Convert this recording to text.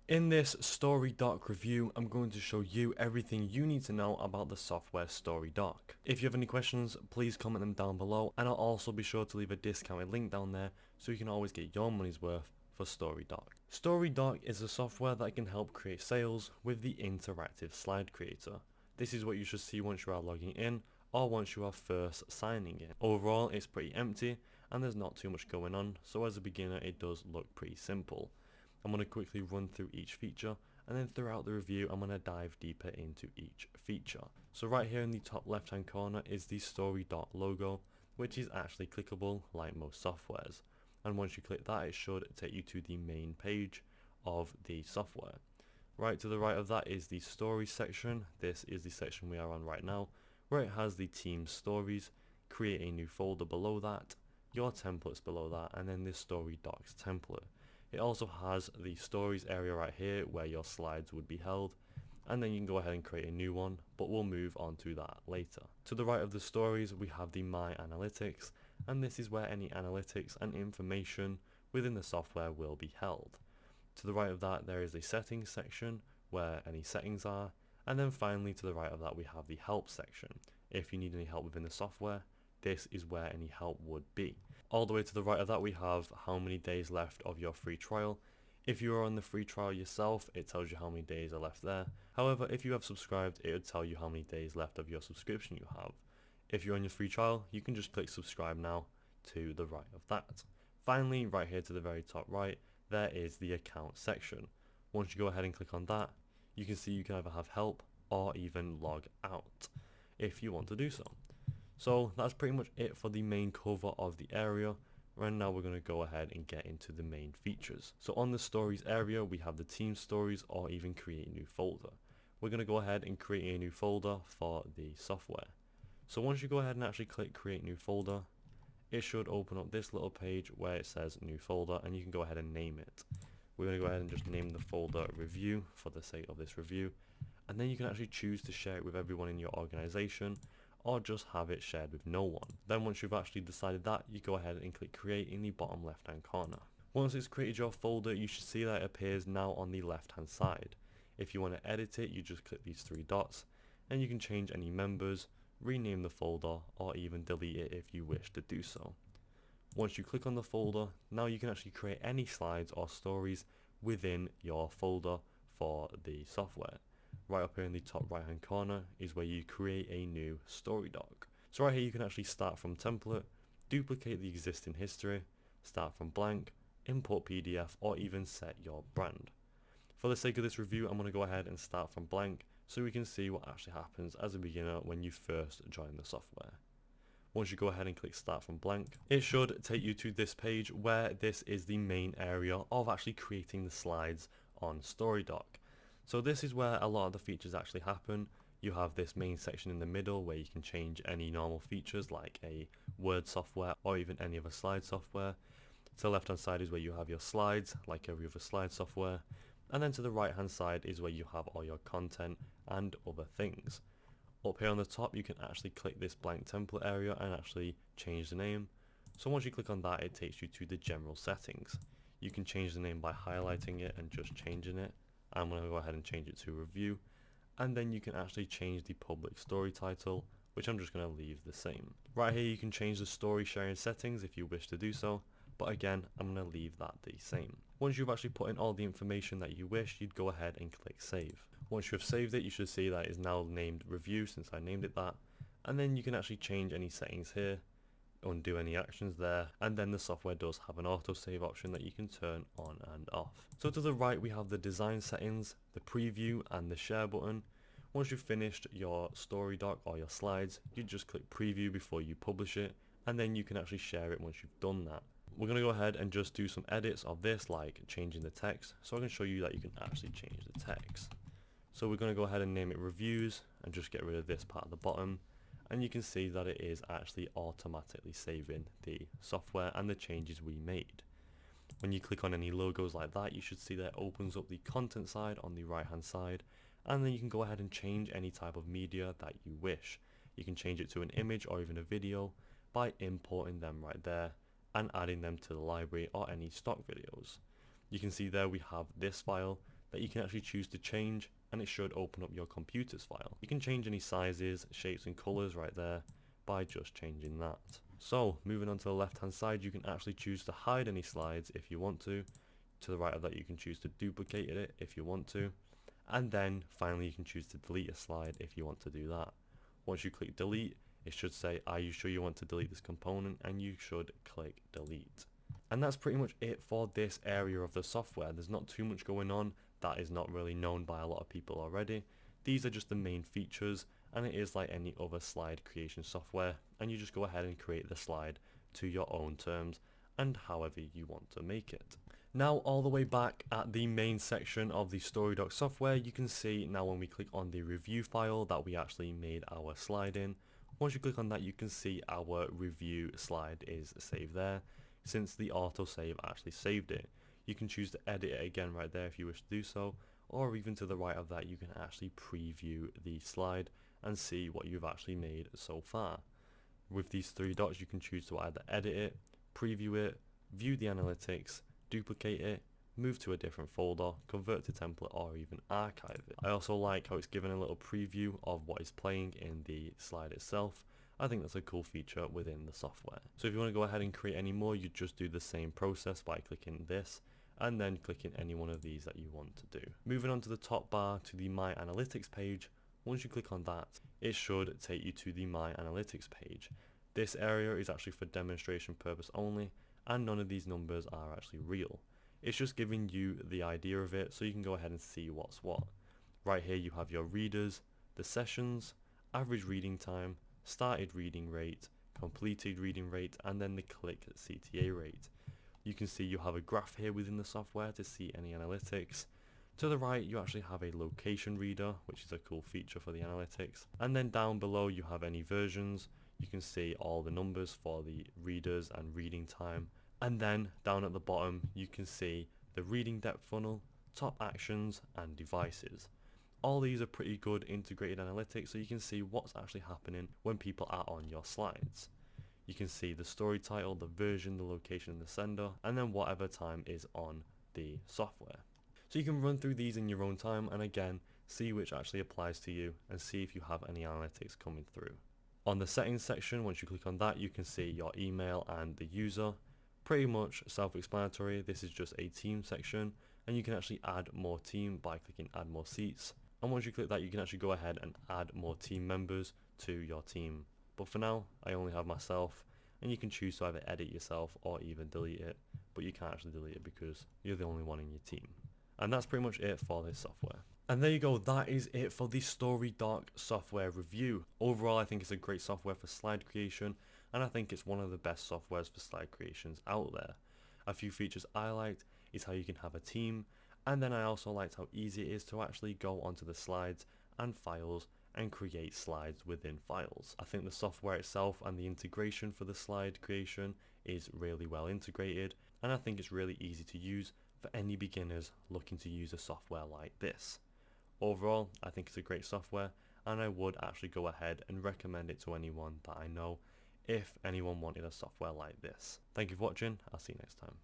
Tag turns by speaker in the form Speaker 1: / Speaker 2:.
Speaker 1: In this Storydoc review, I'm going to show you everything you need to know about the software Storydoc. If you have any questions, please comment them down below, and I'll also be sure to leave a discounted link down there so you can always get your money's worth for Storydoc. Storydoc is a software that can help create sales with the interactive slide creator. This is what you should see once you are logging in or once you are first signing in. Overall, it's pretty empty and there's not too much going on, so as a beginner it does look pretty simple. I'm going to quickly run through each feature, and then throughout the review I'm going to dive deeper into each feature. So right here in the top left hand corner is the Storydoc logo, which is actually clickable like most softwares, and once you click that it should take you to the main page of the software. Right to the right of that is the stories section. This is the section we are on right now, where it has the team stories. Create a new folder below that, your templates below that, and then this Storydocs template. It also has the stories area right here where your slides would be held, and then you can go ahead and create a new one, but we'll move on to that later. To the right of the stories we have the My Analytics, and this is where any analytics and information within the software will be held. To the right of that there is a settings section where any settings are, and then finally to the right of that we have the help section. If you need any help within the software, this is where any help would be. All the way to the right of that we have how many days left of your free trial. If you are on the free trial yourself, it tells you how many days are left there. However, if you have subscribed, it would tell you how many days left of your subscription you have. If you're on your free trial, you can just click subscribe now to the right of that. Finally, right here to the very top right, there is the account section. Once you go ahead and click on that, you can see you can either have help or even log out if you want to do so. So that's pretty much it for the main cover of the area. Right now we're going to go ahead and get into the main features. So on the stories area we have the team stories or even create a new folder. We're going to go ahead and create a new folder for the software. So once you go ahead and actually click create new folder, it should open up this little page where it says new folder, and you can go ahead and name it. We're going to go ahead and just name the folder review for the sake of this review, and then you can actually choose to share it with everyone in your organization or just have it shared with no one. Then once you've actually decided that, you go ahead and click create in the bottom left hand corner. Once it's created your folder, you should see that it appears now on the left hand side. If you want to edit it, you just click these three dots and you can change any members, rename the folder, or even delete it if you wish to do so. Once you click on the folder, now you can actually create any slides or stories within your folder for the software. Right up here in the top right hand corner is where you create a new Storydoc. So right here you can actually start from template, duplicate the existing history, start from blank, import PDF, or even set your brand. For the sake of this review, I'm going to go ahead and start from blank so we can see what actually happens as a beginner when you first join the software. Once you go ahead and click start from blank, it should take you to this page where this is the main area of actually creating the slides on Storydoc. So this is where a lot of the features actually happen. You have this main section in the middle where you can change any normal features like a Word software or even any other slide software. To the left hand side is where you have your slides like every other slide software, and then to the right hand side is where you have all your content and other things. Up here on the top you can actually click this blank template area and actually change the name. So once you click on that, it takes you to the general settings. You can change the name by highlighting it and just changing it. I'm going to go ahead and change it to review, and then you can actually change the public story title, which I'm just going to leave the same. Right here you can change the story sharing settings if you wish to do so, but again I'm going to leave that the same. Once you've actually put in all the information that you wish, you'd go ahead and click save. Once you have saved it, you should see that it is now named review since I named it that, and then you can actually change any settings here, undo any actions there, and then the software does have an autosave option that you can turn on and off. So to the right we have the design settings, the preview, and the share button. Once you've finished your Storydoc or your slides, you just click preview before you publish it, and then you can actually share it once you've done that. We're going to go ahead and just do some edits of this, like changing the text, so I can show you that you can actually change the text. So we're going to go ahead and name it reviews and just get rid of this part at the bottom, and you can see that it is actually automatically saving the software and the changes we made. When you click on any logos like that, you should see that it opens up the content side on the right hand side, and then you can go ahead and change any type of media that you wish. You can change it to an image or even a video by importing them right there and adding them to the library or any stock videos. You can see there we have this file. that you can actually choose to change, and it should open up your computer's file. You can change any sizes, shapes and colors right there by just changing that. So moving on to the left hand side, you can actually choose to hide any slides if you want to. To the right of that, you can choose to duplicate it if you want to. And then finally you can choose to delete a slide if you want to do that. Once you click delete, it should say, are you sure you want to delete this component? And you should click delete. And that's pretty much it for this area of the software. There's not too much going on that is not really known by a lot of people already. These are just the main features, and it is like any other slide creation software, and you just go ahead and create the slide to your own terms and however you want to make it. Now all the way back at the main section of the Storydoc software, you can see now when we click on the review file that we actually made our slide in. Once you click on that, you can see our review slide is saved there, since the autosave actually saved it. You can choose to edit it again right there if you wish to do so, or even to the right of that you can actually preview the slide and see what you've actually made so far. With these three dots, you can choose to either edit it, preview it, view the analytics, duplicate it, move to a different folder, convert to template, or even archive it. I also like how it's given a little preview of what is playing in the slide itself. I think that's a cool feature within the software. So if you want to go ahead and create any more, you just do the same process by clicking this and then clicking any one of these that you want to do. Moving on to the top bar to the My Analytics page, once you click on that, it should take you to the My Analytics page. This area is actually for demonstration purpose only, and none of these numbers are actually real. It's just giving you the idea of it so you can go ahead and see what's what. Right here you have your readers, the sessions, average reading time, started reading rate, completed reading rate, and then the click CTA rate. You can see you have a graph here within the software to see any analytics. To the right you actually have a location reader, which is a cool feature for the analytics, and then down below you have any versions. You can see all the numbers for the readers and reading time, and then down at the bottom you can see the reading depth funnel, top actions and devices. All these are pretty good integrated analytics, so you can see what's actually happening when people are on your slides. You can see the story title, the version, the location and the sender, and then whatever time is on the software. So you can run through these in your own time and again see which actually applies to you and see if you have any analytics coming through. On the settings section, once you click on that, you can see your email and the user. Pretty much self-explanatory. This is just a team section, and you can actually add more team by clicking add more seats. And once you click that, you can actually go ahead and add more team members to your team. But for now, I only have myself, and you can choose to either edit yourself or even delete it, but you can't actually delete it because you're the only one in your team. And that's pretty much it for this software. And there you go, that is it for the Storydoc software review. Overall, I think it's a great software for slide creation, and I think it's one of the best softwares for slide creations out there. A few features I liked is how you can have a team, and then I also liked how easy it is to actually go onto the slides and files and create slides within files. I think the software itself and the integration for the slide creation is really well integrated, and I think it's really easy to use for any beginners looking to use a software like this. Overall, I think it's a great software, and I would actually go ahead and recommend it to anyone that I know if anyone wanted a software like this. Thank you for watching, I'll see you next time.